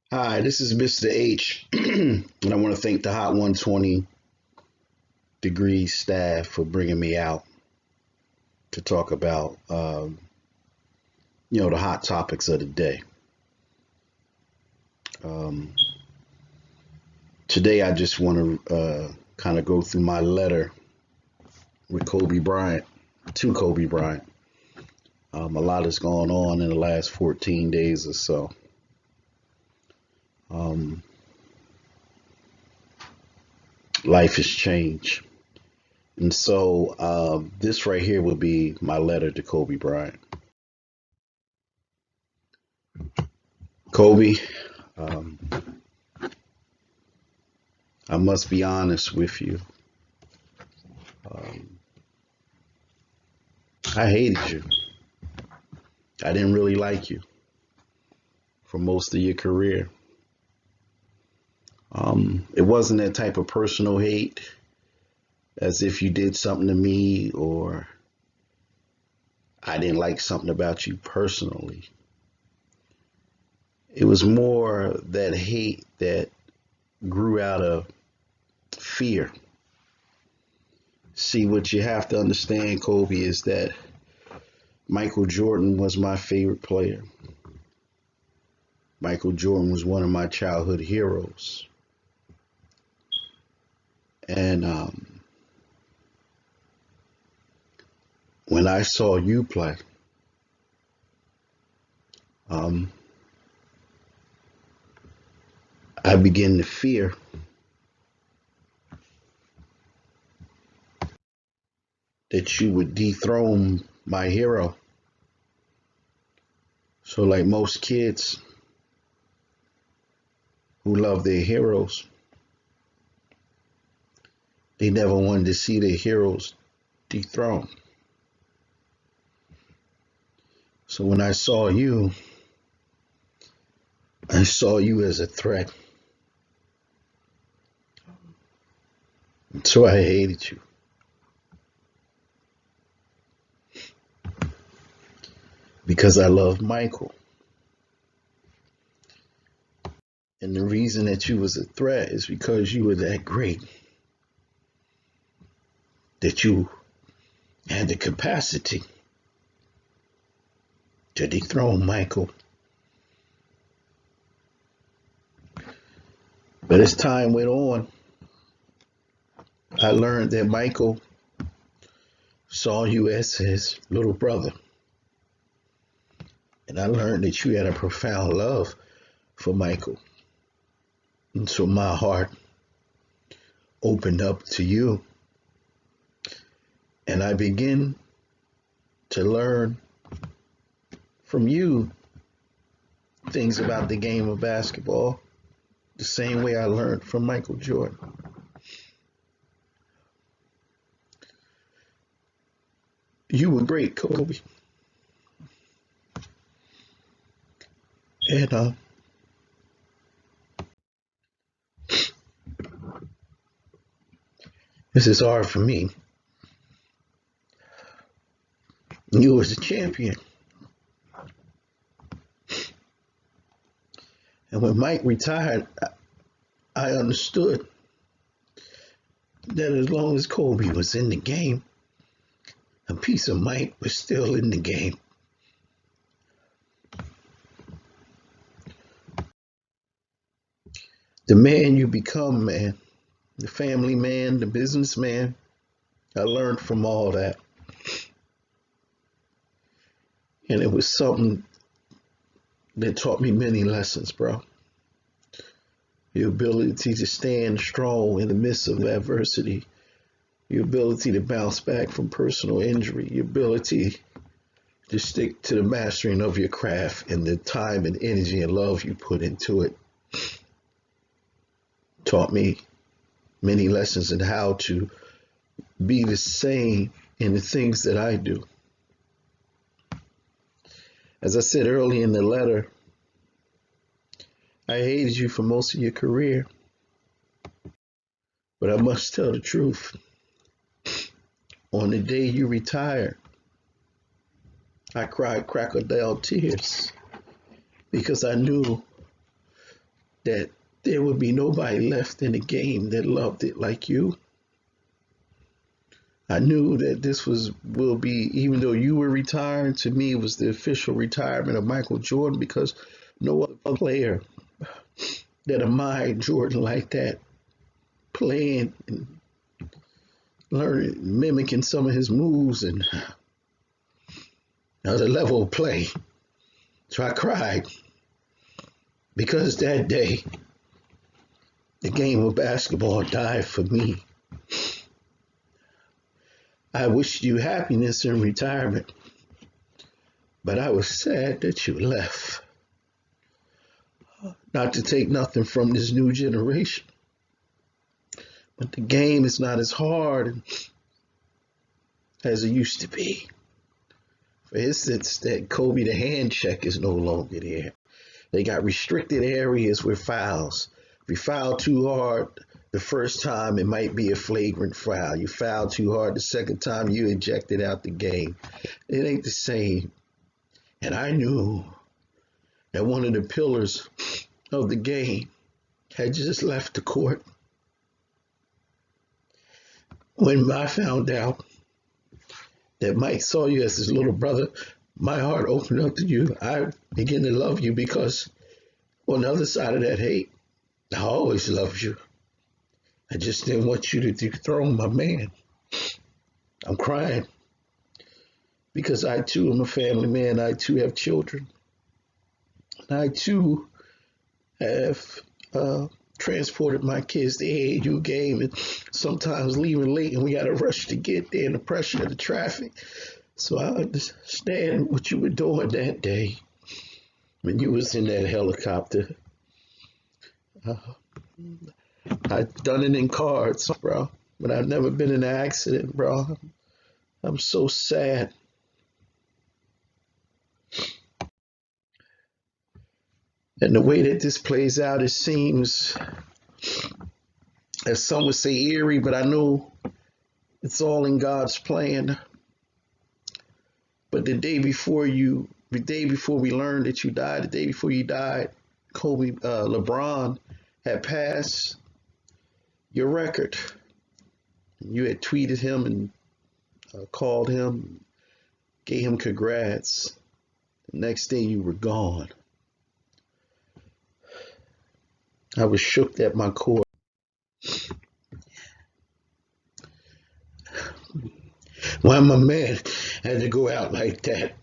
Hi, this is Mr. H, and I want to thank the Hot 120 Degrees staff for bringing me out to talk about, the hot topics of the day. Um, Today, I just want to kind of go through my letter with Kobe Bryant, to Kobe Bryant. A lot has gone on in the last 14 days or so. Um, Life has changed. And so this right here will be my letter to Kobe Bryant. Kobe, um, I must be honest with you. Um, I hated you. I didn't really like you for most of your career. It wasn't that type of personal hate, as if you did something to me or I didn't like something about you personally. It was more that hate that grew out of fear. See, what you have to understand, Kobe, is that Michael Jordan was my favorite player. Michael Jordan was one of my childhood heroes. And when I saw you play, um, I began to fear that you would dethrone my hero. So, like most kids who love their heroes, they never wanted to see their heroes dethroned. So, when I saw you as a threat. So, I hated you. Because I love Michael. And the reason that you was a threat is because you were that great. That you had the capacity to dethrone Michael. But as time went on, I learned that Michael saw you as his little brother. And I learned that you had a profound love for Michael. And so my heart opened up to you. And I began to learn from you things about the game of basketball the same way I learned from Michael Jordan. You were great, Kobe. And this is hard for me. You was a champion. And when Mike retired, I understood that as long as Kobe was in the game, a piece of Mike was still in the game. The man you become, man, the family man, the businessman, I learned from all that. And it was something that taught me many lessons, bro. Your ability to stand strong in the midst of adversity, your ability to bounce back from personal injury, your ability to stick to the mastering of your craft and the time and energy and love you put into it taught me many lessons in how to be the same in the things that I do. As I said early in the letter, I hated you for most of your career, but I must tell the truth. On the day you retired, I cried crocodile tears because I knew that there would be nobody left in the game that loved it like you. I knew that will be, even though you were retiring, to me it was the official retirement of Michael Jordan, because no other player that admired Jordan like that, playing and learning, mimicking some of his moves and the level of play. So I cried because that day the game of basketball died for me. I wished you happiness in retirement, but I was sad that you left. Not to take nothing from this new generation, but the game is not as hard as it used to be. For instance, that Kobe the hand check is no longer there. They got restricted areas with fouls. If you foul too hard the first time, it might be a flagrant foul. You foul too hard the second time, you ejected out the game. It ain't the same. And I knew that one of the pillars of the game had just left the court. When I found out that Mike saw you as his little brother, my heart opened up to you. I began to love you, because on the other side of that hate, I always loved you. I just didn't want you to dethrone my man. I'm crying because I too am a family man. I too have children. And I too have transported my kids to the AAU game, and sometimes leaving late, and we got to rush to get there, and the pressure of the traffic. So I understand what you were doing that day when you was in that helicopter. I've done it in cards, bro, but I've never been in an accident, bro. I'm so sad. And the way that this plays out, it seems, as some would say, eerie, but I know it's all in God's plan. But the day before we learned that you died, the day before you died, LeBron had passed your record. You had tweeted him and called him, gave him congrats. The next day you were gone. I was shook at my core. Why my man had to go out like that?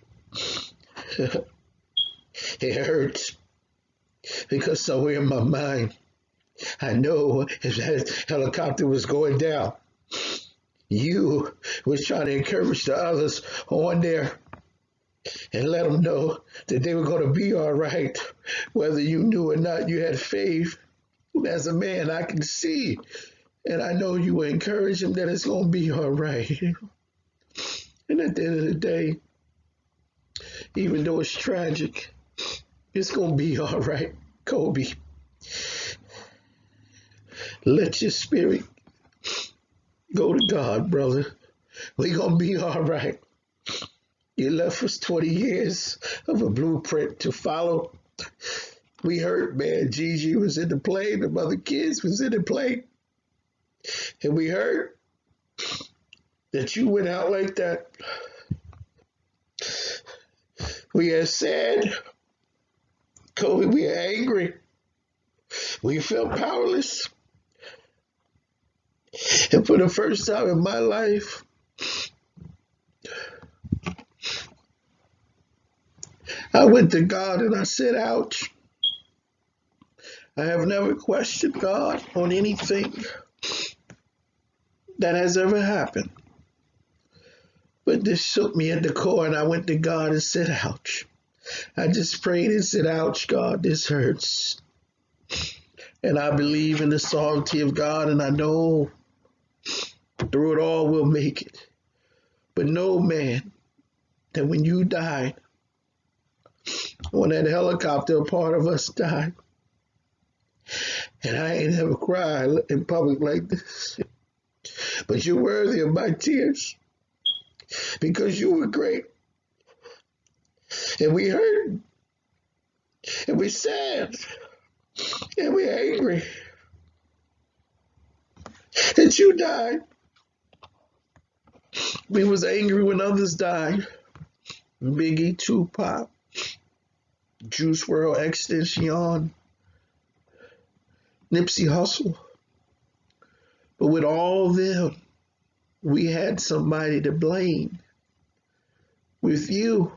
It hurts, because somewhere in my mind, I know if that helicopter was going down, you was trying to encourage the others on there and let them know that they were going to be all right. Whether you knew or not, you had faith. As a man, I can see, and I know you will encourage them that it's going to be all right. And at the end of the day, even though it's tragic, it's going to be all right, Kobe. Let your spirit go to God, brother. We're going to be all right. You left us 20 years of a blueprint to follow. We heard, man, Gigi was in the plane, the mother kids was in the plane. And we heard that you went out like that. We are sad. Kobe, we are angry. We felt powerless. And for the first time in my life, I went to God and I said, ouch. I have never questioned God on anything that has ever happened. But this shook me at the core, and I went to God and said, ouch. I just prayed and said, ouch, God, this hurts. And I believe in the sovereignty of God, and I know through it all we'll make it. But know, man, that when you died, on that helicopter, a part of us died. And I ain't ever cried in public like this. But you're worthy of my tears, because you were great. And we hurt. And we sad. And we're angry that you died. We was angry when others died. Biggie, Tupac, Juice WRLD, Extension, Nipsey Hussle. But with all them, we had somebody to blame. With you,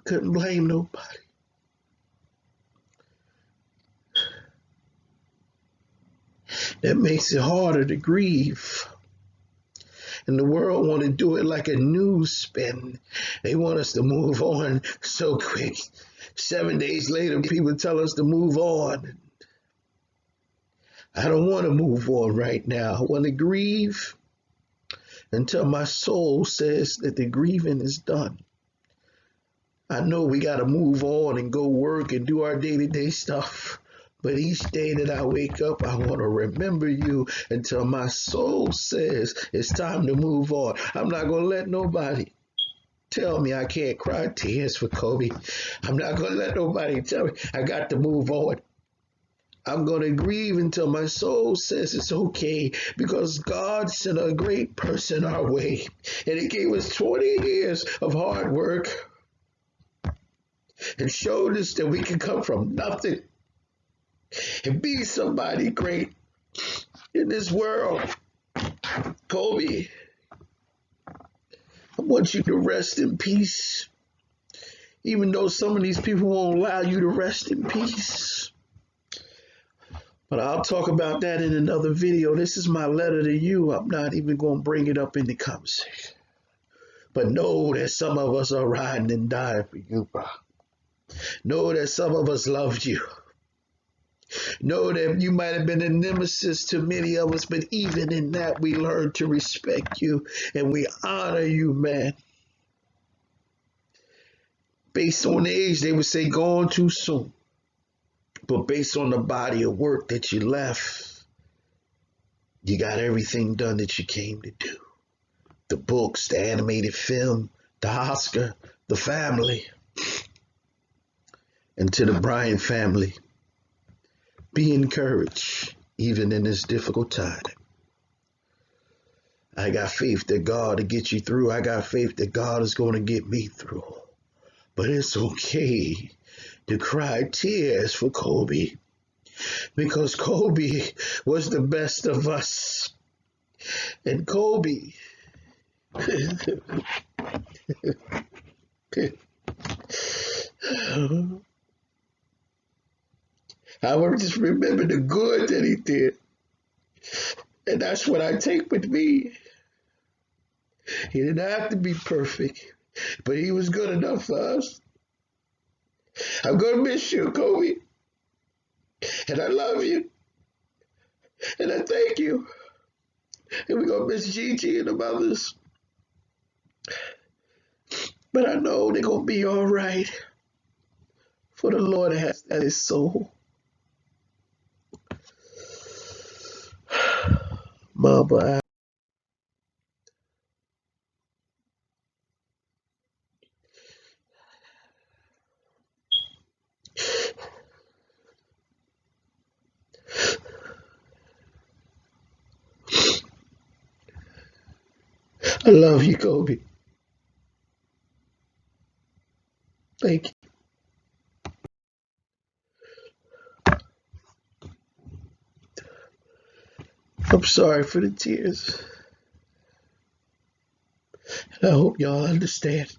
couldn't blame nobody. That makes it harder to grieve. And the world want to do it like a news spin. They want us to move on so quick. 7 days later, people tell us to move on. I don't want to move on right now. I want to grieve until my soul says that the grieving is done. I know we got to move on and go work and do our day-to-day stuff. But each day that I wake up, I want to remember you until my soul says it's time to move on. I'm not going to let nobody tell me I can't cry tears for Kobe. I'm not going to let nobody tell me I got to move on. I'm going to grieve until my soul says it's okay, because God sent a great person our way. And he gave us 20 years of hard work and showed us that we can come from nothing and be somebody great in this world. Kobe, I want you to rest in peace, even though some of these people won't allow you to rest in peace. But I'll talk about that in another video. This is my letter to you. I'm not even going to bring it up in the conversation. But know that some of us are riding and dying for you, bro. Know that some of us loved you. Know that you might have been a nemesis to many of us, but even in that, we learned to respect you and we honor you, man. Based on age, they would say gone too soon. But based on the body of work that you left, you got everything done that you came to do. The books, the animated film, the Oscar, the family. And to the Bryant family, be encouraged, even in this difficult time. I got faith that God will get you through. I got faith that God is going to get me through. But it's okay to cry tears for Kobe, because Kobe was the best of us. And Kobe, I will just remember the good that he did. And that's what I take with me. He didn't have to be perfect, but he was good enough for us. I'm going to miss you, Kobe. And I love you. And I thank you. And we're going to miss Gigi and the mothers. But I know they're going to be all right. For the Lord has at his soul. Mama, I love you, Kobe. Thank you. I'm sorry for the tears. And I hope y'all understand.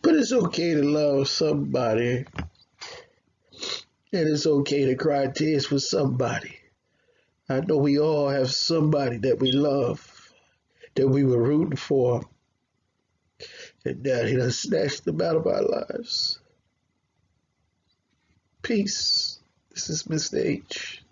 But it's okay to love somebody. And it's okay to cry tears for somebody. I know we all have somebody that we love, that we were rooting for, and that he done snatched them out of our lives. Peace. This is Mr. H.